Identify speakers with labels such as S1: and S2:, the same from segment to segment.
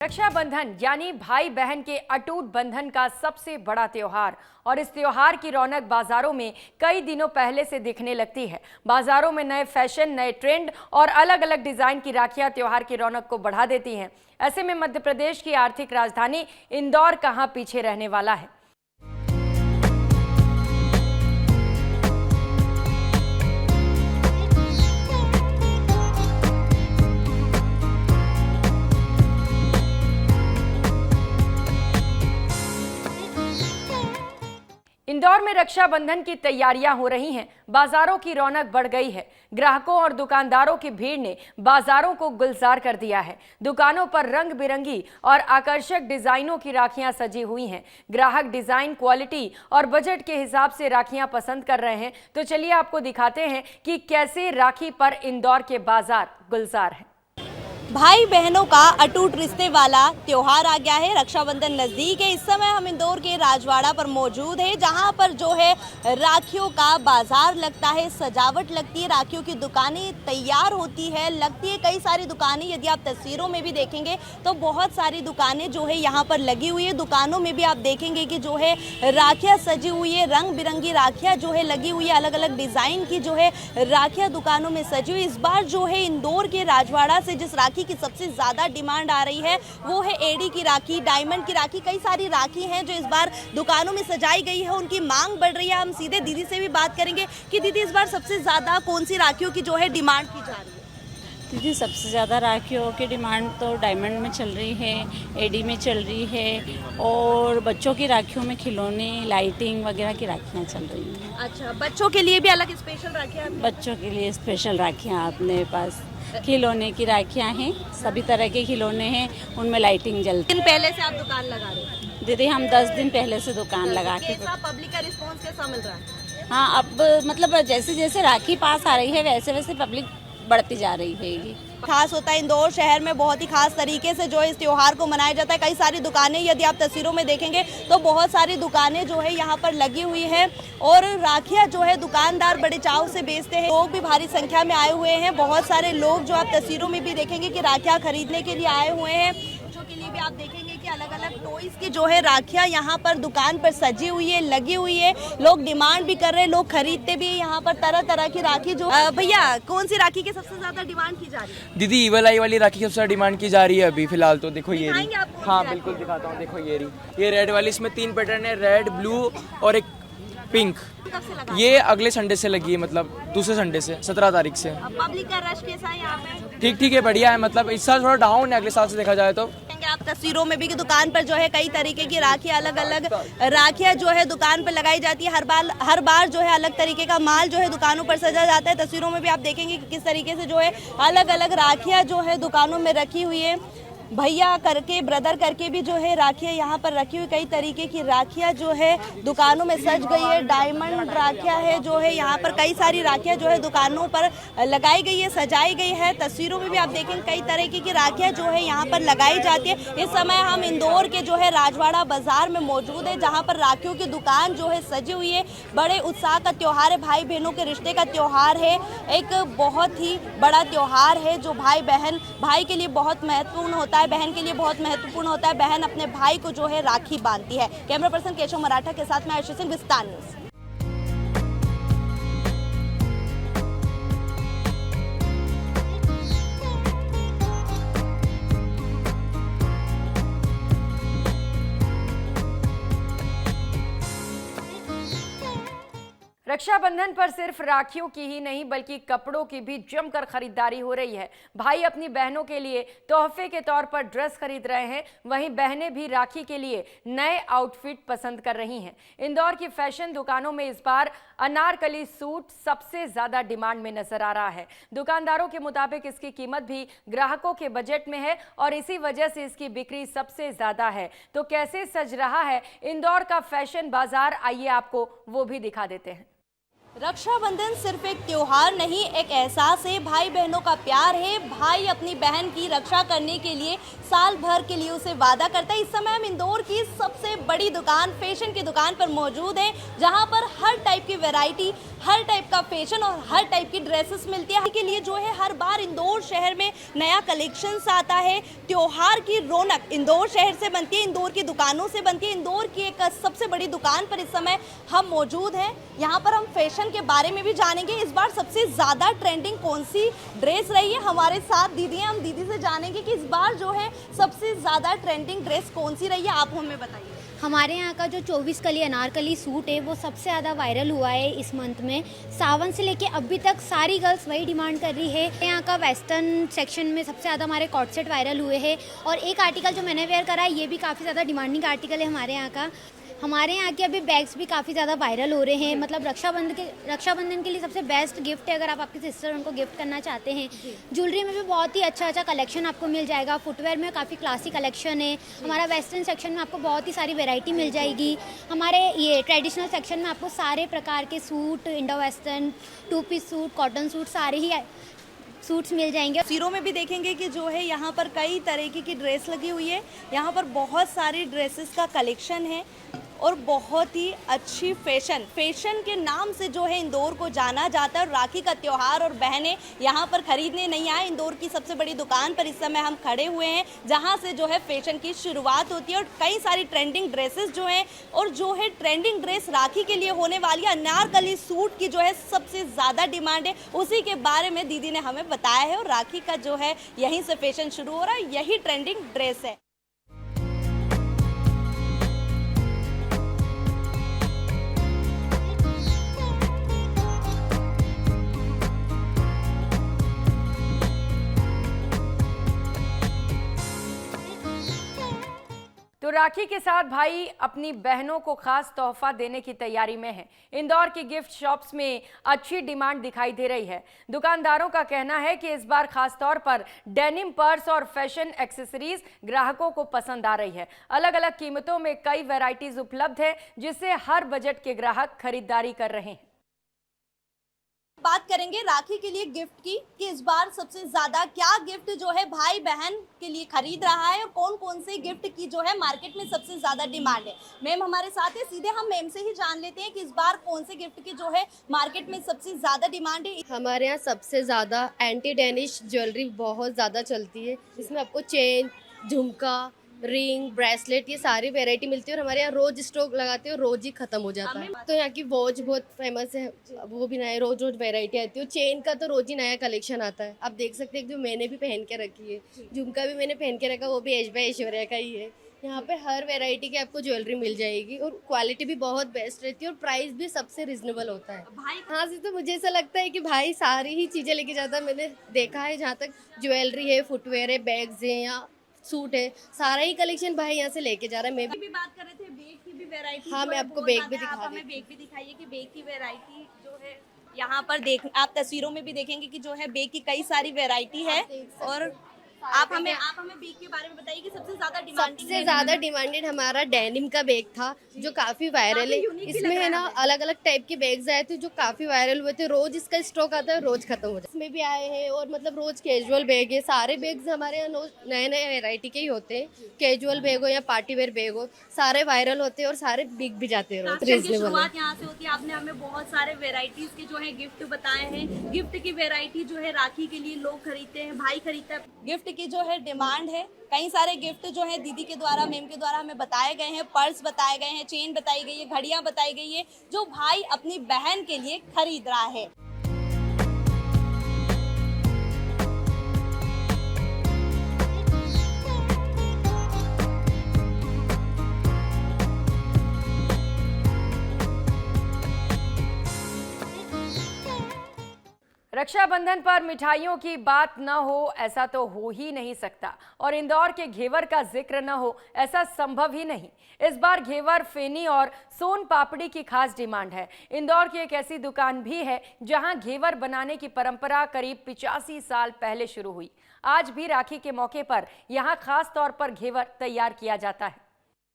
S1: रक्षाबंधन यानी भाई बहन के अटूट बंधन का सबसे बड़ा त्योहार और इस त्योहार की रौनक बाजारों में कई दिनों पहले से दिखने लगती है। बाजारों में नए फैशन, नए ट्रेंड और अलग अलग डिजाइन की राखियां त्योहार की रौनक को बढ़ा देती हैं। ऐसे में मध्य प्रदेश की आर्थिक राजधानी इंदौर कहां पीछे रहने वाला है। इंदौर में रक्षाबंधन की तैयारियां हो रही हैं। बाजारों की रौनक बढ़ गई है। ग्राहकों और दुकानदारों की भीड़ ने बाजारों को गुलजार कर दिया है। दुकानों पर रंग बिरंगी और आकर्षक डिजाइनों की राखियां सजी हुई हैं। ग्राहक डिजाइन, क्वालिटी और बजट के हिसाब से राखियां पसंद कर रहे हैं। तो चलिए आपको दिखाते हैं कि कैसे राखी पर इंदौर के बाजार गुलजार हैं।
S2: भाई बहनों का अटूट रिश्ते वाला त्योहार आ गया है। रक्षाबंधन नज़दीक है। इस समय हम इंदौर के राजवाड़ा पर मौजूद है, जहां पर जो है राखियों का बाजार लगता है, सजावट लगती है, राखियों की दुकानें तैयार होती है, लगती है कई सारी दुकानें। यदि आप तस्वीरों में भी देखेंगे तो बहुत सारी दुकानें जो है यहाँ पर लगी हुई है। दुकानों में भी आप देखेंगे कि जो है राखियाँ सजी हुई है, रंग बिरंगी राखियाँ जो है लगी हुई है, अलग अलग डिज़ाइन की जो है राखियाँ दुकानों में सजी हुई। इस बार जो है इंदौर के राजवाड़ा से जिस राखी की सबसे ज्यादा डिमांड आ रही है वो है एडी की राखी, डायमंड की राखी। कई सारी राखी हैं जो इस बार दुकानों में सजाई गई है, उनकी मांग बढ़ रही है। हम सीधे दीदी से भी बात करेंगे कि दीदी इस बार सबसे ज्यादा कौन सी राखियों की जो है डिमांड की जा रही है।
S3: दीदी सबसे ज़्यादा राखियों की डिमांड तो डायमंड में चल रही है, एडी में चल रही है और बच्चों की राखियों में खिलौने, लाइटिंग वगैरह की राखियाँ चल रही हैं।
S2: अच्छा, बच्चों के लिए भी अलग स्पेशल राखियाँ?
S3: बच्चों के लिए स्पेशल राखियाँ अपने पास खिलौने की राखियाँ हैं, सभी तरह के खिलौने हैं, उनमें लाइटिंग जलती है।
S2: दिन पहले से आप दुकान लगा रहे हैं?
S3: दीदी हम 10 दिन पहले से दुकान लगा के।
S2: पब्लिक का रिस्पॉन्स कैसा मिल रहा है?
S3: हाँ, अब मतलब जैसे जैसे राखी पास आ रही है वैसे वैसे पब्लिक बढ़ती जा रही है। ये
S2: खास होता है, इंदौर शहर में बहुत ही खास तरीके से जो है इस त्योहार को मनाया जाता है। कई सारी दुकानें, यदि आप तस्वीरों में देखेंगे तो बहुत सारी दुकानें जो है यहाँ पर लगी हुई हैं और राखियाँ जो है दुकानदार बड़े चाव से बेचते हैं। लोग भी भारी संख्या में आए हुए हैं। बहुत सारे लोग जो आप तस्वीरों में भी देखेंगे कि राखियाँ खरीदने के लिए आए हुए हैं। बच्चों के लिए भी आप देखेंगे कि अलग अलग टॉयज की जो है राखियाँ यहाँ पर दुकान पर सजी हुई है, लगी हुई है। लोग डिमांड भी कर रहे हैं, लोग खरीदते भी हैं यहाँ पर तरह तरह की राखी। जो भैया कौन सी राखी की सबसे ज्यादा डिमांड की जा रही है?
S4: दीदी ईवल आई वाली राखी सबसे डिमांड की जा रही है अभी फिलहाल तो। देखो ये रही। हाँ बिल्कुल दिखाता हूँ। देखो ये रही, ये रेड वाली, इसमें 3 पैटर्न है, रेड, ब्लू और एक पिंक। ये अगले संडे से लगी है, मतलब दूसरे संडे से, 17 तारीख से।
S2: पब्लिक का रश कैसा है यहाँ पे?
S4: ठीक है, बढ़िया है। मतलब इस साल थोड़ा डाउन है अगले साल से देखा जाए तो।
S2: आप तस्वीरों में भी कि दुकान पर जो है कई तरीके की राखियाँ, अलग अलग राखियाँ जो है दुकान पर लगाई जाती है। हर बार जो है अलग तरीके का माल जो है दुकानों पर सजा जाता है। तस्वीरों में भी आप देखेंगे कि किस तरीके से जो है अलग अलग राखियाँ जो है दुकानों में रखी हुई है। भैया करके, ब्रदर करके भी जो है राखियाँ यहाँ पर रखी हुई। कई तरीके की राखियाँ जो है दुकानों में सज गई है। डायमंड राखियाँ है जो है यहाँ पर, कई सारी राखियाँ जो है दुकानों पर लगाई गई है, सजाई गई है। तस्वीरों में भी आप देखेंगे कई तरीके की राखियाँ जो है यहाँ पर लगाई जाती है। इस समय हम इंदौर के जो है राजवाड़ा बाजार में मौजूद है, जहाँ पर राखियों की दुकान जो है सजी हुई है। बड़े उत्साह का त्योहार है, भाई बहनों के रिश्ते का त्योहार है। एक बहुत ही बड़ा त्योहार है जो भाई के लिए बहुत महत्वपूर्ण होता है, बहन के लिए बहुत महत्वपूर्ण होता है। बहन अपने भाई को जो है राखी बांधती है। कैमरा पर्सन केशव मराठा के साथ मैं आयुषी सिंह, विस्तार न्यूज़।
S1: रक्षाबंधन पर सिर्फ राखियों की ही नहीं बल्कि कपड़ों की भी जमकर खरीदारी हो रही है। भाई अपनी बहनों के लिए तोहफे के तौर पर ड्रेस खरीद रहे हैं, वहीं बहनें भी राखी के लिए नए आउटफिट पसंद कर रही हैं। इंदौर की फैशन दुकानों में इस बार अनारकली सूट सबसे ज्यादा डिमांड में नजर आ रहा है। दुकानदारों के मुताबिक इसकी कीमत भी ग्राहकों के बजट में है और इसी वजह से इसकी बिक्री सबसे ज्यादा है। तो कैसे सज रहा है इंदौर का फैशन बाजार, आइए आपको वो भी दिखा देते हैं।
S2: रक्षाबंधन सिर्फ एक त्योहार नहीं, एक एहसास है, भाई बहनों का प्यार है। भाई अपनी बहन की रक्षा करने के लिए साल भर के लिए उसे वादा करता है। इस समय हम इंदौर की सबसे बड़ी दुकान, फैशन की दुकान पर मौजूद है, जहां पर हर टाइप की वैरायटी हर टाइप का फैशन और हर टाइप की ड्रेसेस मिलती है। के लिए जो है हर बार इंदौर शहर में नया कलेक्शंस आता है। त्योहार की रौनक इंदौर शहर से बनती है, इंदौर की दुकानों से बनती है। इंदौर की एक सबसे बड़ी दुकान पर इस समय हम मौजूद हैं। यहाँ पर हम फैशन के बारे में भी जानेंगे। इस बार सबसे ज़्यादा ट्रेंडिंग कौन सी ड्रेस रही है, हमारे साथ दीदी हैं, हम दीदी से जानेंगे कि इस बार जो है सबसे ज़्यादा ट्रेंडिंग ड्रेस कौन सी रही है, आप हमें बताइए।
S5: हमारे यहाँ का जो 24 कली अनारकली सूट है वो सबसे ज़्यादा वायरल हुआ है इस मंथ में। सावन से लेके अभी तक सारी गर्ल्स वही डिमांड कर रही है। यहाँ का वेस्टर्न सेक्शन में सबसे ज़्यादा हमारे कॉट सेट वायरल हुए हैं और एक आर्टिकल जो मैंने वेयर करा है ये भी काफ़ी ज़्यादा डिमांडिंग आर्टिकल है हमारे यहाँ का। हमारे यहाँ के अभी बैग्स भी काफ़ी ज़्यादा वायरल हो रहे हैं। मतलब रक्षाबंधन के लिए सबसे बेस्ट गिफ्ट है अगर आप आपकी सिस्टर उनको गिफ्ट करना चाहते हैं। ज्वेलरी में भी बहुत ही अच्छा कलेक्शन आपको मिल जाएगा। फुटवेयर में काफ़ी क्लासिक कलेक्शन है। हमारा वेस्टर्न सेक्शन में आपको बहुत ही सारी वैरायटी मिल जाएगी। हमारे ये ट्रेडिशनल सेक्शन में आपको सारे प्रकार के suit, Indo western, 2 piece suit, cotton suit सारे ही सूट्स मिल जाएंगे।
S2: सिरों में भी देखेंगे कि जो है यहाँ पर कई तरीके की ड्रेस लगी हुई है। यहाँ पर बहुत सारी ड्रेसेस का कलेक्शन है और बहुत ही अच्छी फैशन के नाम से जो है इंदौर को जाना जाता है। और राखी का त्यौहार और बहनें यहाँ पर खरीदने नहीं आए। इंदौर की सबसे बड़ी दुकान पर इस समय हम खड़े हुए हैं जहाँ से जो है फैशन की शुरुआत होती है और कई सारी ट्रेंडिंग ड्रेसेस जो हैं। और जो है ट्रेंडिंग ड्रेस राखी के लिए होने वाली अनारकली सूट की जो है सबसे ज़्यादा डिमांड है, उसी के बारे में दीदी ने हमें बताया है। और राखी का जो है यहीं से फैशन शुरू हो रहा है, यही ट्रेंडिंग ड्रेस है।
S1: तो राखी के साथ भाई अपनी बहनों को खास तोहफा देने की तैयारी में है। इंदौर की गिफ्ट शॉप्स में अच्छी डिमांड दिखाई दे रही है। दुकानदारों का कहना है कि इस बार खास तौर पर डेनिम पर्स और फैशन एक्सेसरीज ग्राहकों को पसंद आ रही है। अलग अलग कीमतों में कई वैरायटीज उपलब्ध है जिससे हर बजट के ग्राहक खरीदारी कर रहे हैं।
S2: बात करेंगे राखी के लिए गिफ्ट की कि इस बार सबसे ज्यादा क्या गिफ्ट जो है भाई बहन के लिए खरीद रहा है और कौन कौन से गिफ्ट की जो है मार्केट में सबसे ज्यादा डिमांड है। मैम हमारे साथ है, सीधे हम मैम से ही जान लेते हैं कि इस बार कौन से गिफ्ट की जो है मार्केट में सबसे ज्यादा डिमांड है।
S6: हमारे यहाँ सबसे ज़्यादा एंटी डेनिश ज्वेलरी बहुत ज़्यादा चलती है। इसमें आपको चेन, झुमका, रिंग, ब्रेसलेट ये सारी वैरायटी मिलती है और हमारे यहाँ रोज स्टॉक लगाते हैं और रोज ही खत्म हो जाता है। तो यहाँ की वॉच बहुत फेमस है, वो भी नया रोज वैरायटी आती है। चेन का तो रोज ही नया कलेक्शन आता है। आप देख सकते हैं जो मैंने भी पहन के रखी है, झुमका भी मैंने पहन के रखा, वो भी ऐश्वर्या का ही है। यहाँ पे हर वैरायटी की आपको ज्वेलरी मिल जाएगी और क्वालिटी भी बहुत बेस्ट रहती है और प्राइस भी सबसे रिजनेबल होता है। हाँ जी, तो मुझे ऐसा लगता है कि भाई सारी ही चीज़ें लेके जाता है। मैंने देखा है जहाँ तक ज्वेलरी है, फुटवेयर है, बैग्स हैं या सूट है, सारा ही कलेक्शन भाई यहाँ से लेके जा रहा है। मैं भी
S2: बात कर रहे थे बैग की भी वैरायटी।
S6: हाँ, मैं आपको बैग भी दिखा
S2: हमें बैग भी दिखाइए कि बैग की वैरायटी जो है यहाँ पर आप तस्वीरों में भी देखेंगे कि जो है बैग की कई सारी वैरायटी है। और आप हमें बैग के बारे में बताइए कि सबसे ज्यादा
S6: डिमांडेड हमारा डेनिम का बैग था जो काफी वायरल है। इसमें है ना अलग अलग टाइप के बैग्स आए थे जो काफी वायरल हुए थे। रोज इसका स्टॉक आता है, रोज खत्म हो जाता है। इसमें भी आए हैं और मतलब रोज कैजुअल बैग है। सारे बैग्स हमारे यहाँ नए नए वेरायटी के ही होते हैं। कैजुअल बैग हो या पार्टी वेयर बैग हो, सारे वायरल होते हैं और सारे बिक भी जाते हैं रोज।
S2: शुरुआत यहाँ से होती है। आपने हमें बहुत सारे वेराइटीज के जो है गिफ्ट बताए हैं। गिफ्ट की वेरायटी जो है राखी के लिए लोग खरीदते हैं, भाई खरीदता है। गिफ्ट की जो है डिमांड है। कई सारे गिफ्ट जो है दीदी के द्वारा, मैम के द्वारा हमें बताए गए हैं। पर्स बताए गए हैं, चेन बताई गई है, घड़ियां बताई गई है जो भाई अपनी बहन के लिए खरीद रहा है।
S1: रक्षाबंधन पर मिठाइयों की बात न हो ऐसा तो हो ही नहीं सकता और इंदौर के घेवर का जिक्र न हो ऐसा संभव ही नहीं। इस बार घेवर, फेनी और सोन पापड़ी की खास डिमांड है। इंदौर की एक ऐसी दुकान भी है जहां घेवर बनाने की परंपरा करीब 85 साल पहले शुरू हुई। आज भी राखी के मौके पर यहां खास तौर पर घेवर तैयार किया जाता है।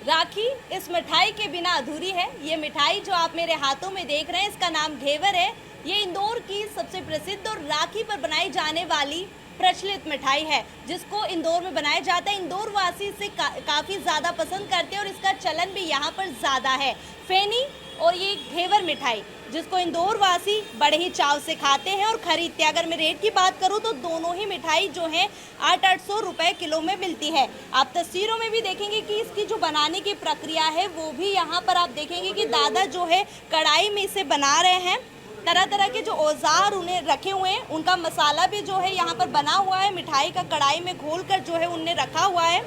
S2: राखी इस मिठाई के बिना अधूरी है। ये मिठाई जो आप मेरे हाथों में देख रहे हैं इसका नाम घेवर है। ये इंदौर की सबसे प्रसिद्ध और राखी पर बनाई जाने वाली प्रचलित मिठाई है जिसको इंदौर में बनाया जाता है। इंदौर वासी इसे काफ़ी ज़्यादा पसंद करते हैं और इसका चलन भी यहाँ पर ज़्यादा है। फेनी और ये घेवर मिठाई जिसको इंदौर वासी बड़े ही चाव से खाते हैं और खरीदते हैं। अगर मैं रेट की बात करूं तो दोनों ही मिठाई जो है 800 रुपए किलो में मिलती है। आप तस्वीरों में भी देखेंगे कि इसकी जो बनाने की प्रक्रिया है वो भी यहाँ पर आप देखेंगे कि दादा जो है कढ़ाई में इसे बना रहे हैं। तरह तरह के जो औजार उन्हें रखे हुए हैं, उनका मसाला भी जो है यहाँ पर बना हुआ है, मिठाई का कढ़ाई में घोलकर जो है उनने रखा हुआ है।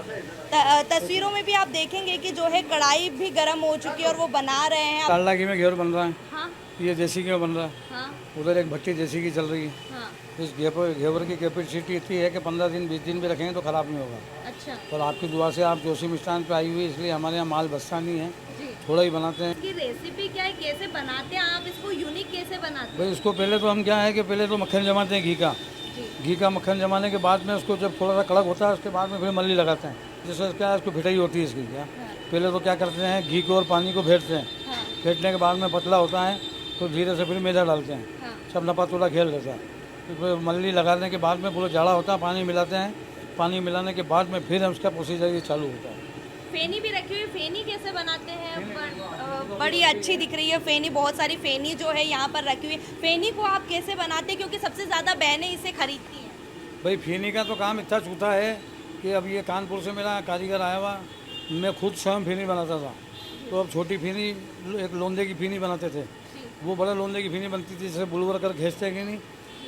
S2: तस्वीरों में भी आप देखेंगे कि जो है कढ़ाई भी गर्म हो चुकी है और वो बना रहे हैं।
S7: डालडा घी में घेवर बन रहा है।
S2: हाँ
S7: ये देसी घी में बन रहा है।
S2: हाँ
S7: उधर एक भट्टी देसी घी चल रही है।
S2: हाँ
S7: इस घेवर की कैपेसिटी इतनी है कि 15 दिन 20 दिन भी रखेंगे तो ख़राब नहीं होगा।
S2: अच्छा।
S7: और आपकी दुआ से आप जोशी मिष्ठान पे आई हुई, इसलिए हमारे यहाँ माल बचता नहीं है, थोड़ा ही बनाते हैं।
S2: इसकी रेसिपी क्या है, कैसे बनाते हैं आप इसको, यूनिक कैसे बनाते हैं?
S7: भाई इसको पहले तो हम क्या है कि पहले तो मक्खन जमाते हैं घी का मक्खन जमाने के बाद में उसको जब थोड़ा सा कड़क होता है उसके बाद में फिर मल्ली लगाते हैं। जैसे क्या है इसको भिटाई होती है इसकी क्या। पहले तो क्या करते हैं घी को और पानी को फेंटते हैं। फेंटने के बाद में पतला होता है तो धीरे से फिर मैदा डालते हैं। सब नपा तोला खेल रहता है। फिर मल्ली लगाने के बाद में पूरा जाड़ा होता है, पानी मिलाते हैं। पानी मिलाने के बाद में फिर उसका प्रोसीजर ये चालू होता है।
S2: फेनी भी रखी हुई, फेनी कैसे बनाते हैं? बड़ी अच्छी दिख रही है फेनी, बहुत सारी फेनी जो है यहाँ पर रखी हुई है। फेनी को आप कैसे बनाते हैं, क्योंकि सबसे ज़्यादा बहनें इसे खरीदती हैं?
S7: भाई फेनी का तो काम इतना छूटा है कि अब ये कानपुर से मेरा कारीगर आया हुआ, मैं खुद स्वयं फेनी बनाता था। तो अब छोटी फेनी एक लोंदे की फेनी बनाते थे, वो बड़ा लोंदे की फेनी बनती थी, जैसे बुलवर कर खींचते हैं कि नहीं,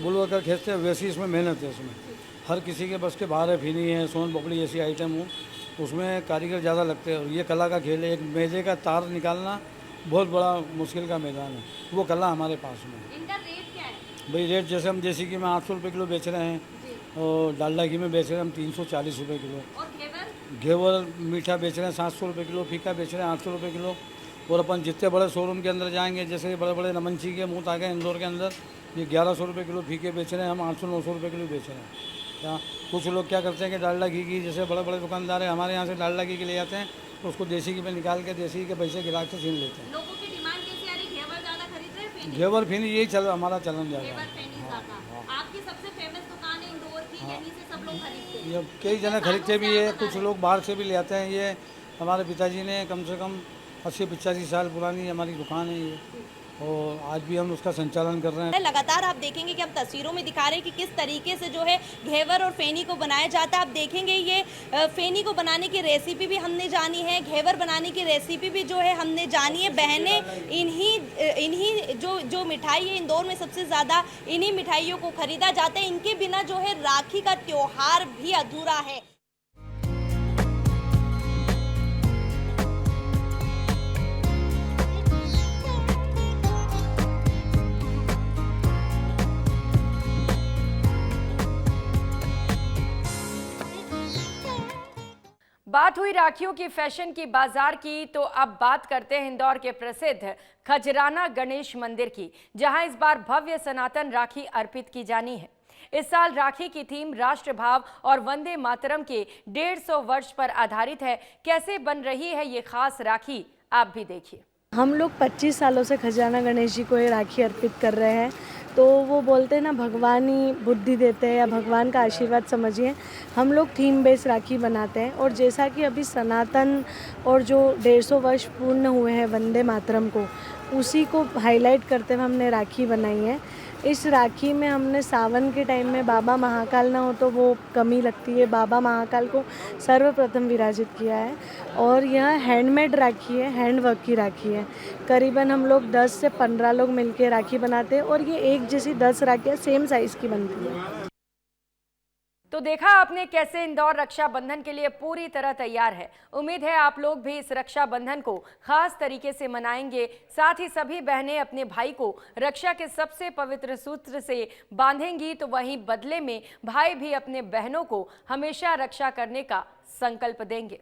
S7: बुलवर कर खींचते हैं वैसी इसमें मेहनत है। उसमें हर किसी के बस के बाहर है। फेनी है, सोन पपड़ी ऐसी आइटम हो, उसमें कारीगर ज़्यादा लगते हैं। ये कला का खेल है, एक मैदे का तार निकालना बहुत बड़ा मुश्किल का मैदान है, वो कला हमारे पास में है।
S2: इनका रेट क्या है?
S7: भाई रेट जैसे हम देसी घी में 800 रुपये किलो बेच रहे हैं और डालडा घी में बेच रहे हैं हम 340 रुपये किलो।
S2: और
S7: घेवर मीठा बेच रहे हैं 700 रुपये किलो, फीका बेच रहे हैं 800 रुपये किलो। और अपन जितने बड़े शोरूम के अंदर जाएंगे, जैसे बड़े बड़े नमनची के मुँह आ गए इंदौर के अंदर, ये 1100 रुपये किलो फीके बेच रहे हैं, हम 800-900 रुपये किलो बेच रहे हैं। क्या कुछ लोग क्या करते हैं कि डालडा घी की, जैसे बड़े बड़े दुकानदार हैं हमारे यहाँ से डालडा घी के ले जाते हैं तो उसको देसी घी में निकाल के देसी घी के पैसे गिरा के छीन लेते हैं।
S2: लोगों की डिमांड कैसी आ रही है? घेवर ज़्यादा खरीद रहे हैं?
S7: घेवर फिर यही चल हमारा चलन जाएगा।
S2: आपकी सबसे फेमस दुकान है इंदौर की, यहीं से सब लोग खरीदते हैं?
S7: ये कई जने खरीदते भी है, कुछ लोग बाहर से भी ले आते हैं। ये हमारे पिताजी ने कम से कम 80-85 साल पुरानी हमारी दुकान है ये, और आज भी हम उसका संचालन कर रहे हैं।
S2: लगातार आप देखेंगे कि हम तस्वीरों में दिखा रहे हैं कि किस तरीके से जो है घेवर और फेनी को बनाया जाता है। आप देखेंगे ये फेनी को बनाने की रेसिपी भी हमने जानी है, घेवर बनाने की रेसिपी भी जो है हमने जानी है। बहनें इन्हीं जो मिठाई है इंदौर में सबसे ज़्यादा इन्हीं मिठाइयों को खरीदा जाता है। इनके बिना जो है राखी का त्योहार भी अधूरा है।
S1: बात हुई राखियों की फैशन की बाजार की, तो अब बात करते हैं इंदौर के प्रसिद्ध खजराना गणेश मंदिर की, जहां इस बार भव्य सनातन राखी अर्पित की जानी है। इस साल राखी की थीम राष्ट्रभाव और वंदे मातरम के 150 वर्ष पर आधारित है। कैसे बन रही है ये खास राखी, आप भी देखिए।
S8: हम लोग 25 सालों से खजाना गणेश जी को ये राखी अर्पित कर रहे हैं। तो वो बोलते हैं ना, भगवान ही बुद्धि देते हैं या भगवान का आशीर्वाद समझिए। हम लोग थीम बेस्ड राखी बनाते हैं और जैसा कि अभी सनातन और जो 150 वर्ष पूर्ण हुए हैं वंदे मातरम को, उसी को हाईलाइट करते हुए हमने राखी बनाई है। इस राखी में हमने सावन के टाइम में बाबा महाकाल ना हो तो वो कमी लगती है, बाबा महाकाल को सर्वप्रथम विराजित किया है। और यह हैंडमेड राखी है, हैंडवर्क की राखी है। करीबन हम लोग 10 से 15 लोग मिलकर राखी बनाते हैं और ये एक जैसी 10 राखियाँ सेम साइज़ की बनती है।
S1: तो देखा आपने कैसे इंदौर रक्षाबंधन के लिए पूरी तरह तैयार है। उम्मीद है आप लोग भी इस रक्षाबंधन को खास तरीके से मनाएंगे। साथ ही सभी बहनें अपने भाई को रक्षा के सबसे पवित्र सूत्र से बांधेंगी, तो वहीं बदले में भाई भी अपने बहनों को हमेशा रक्षा करने का संकल्प देंगे।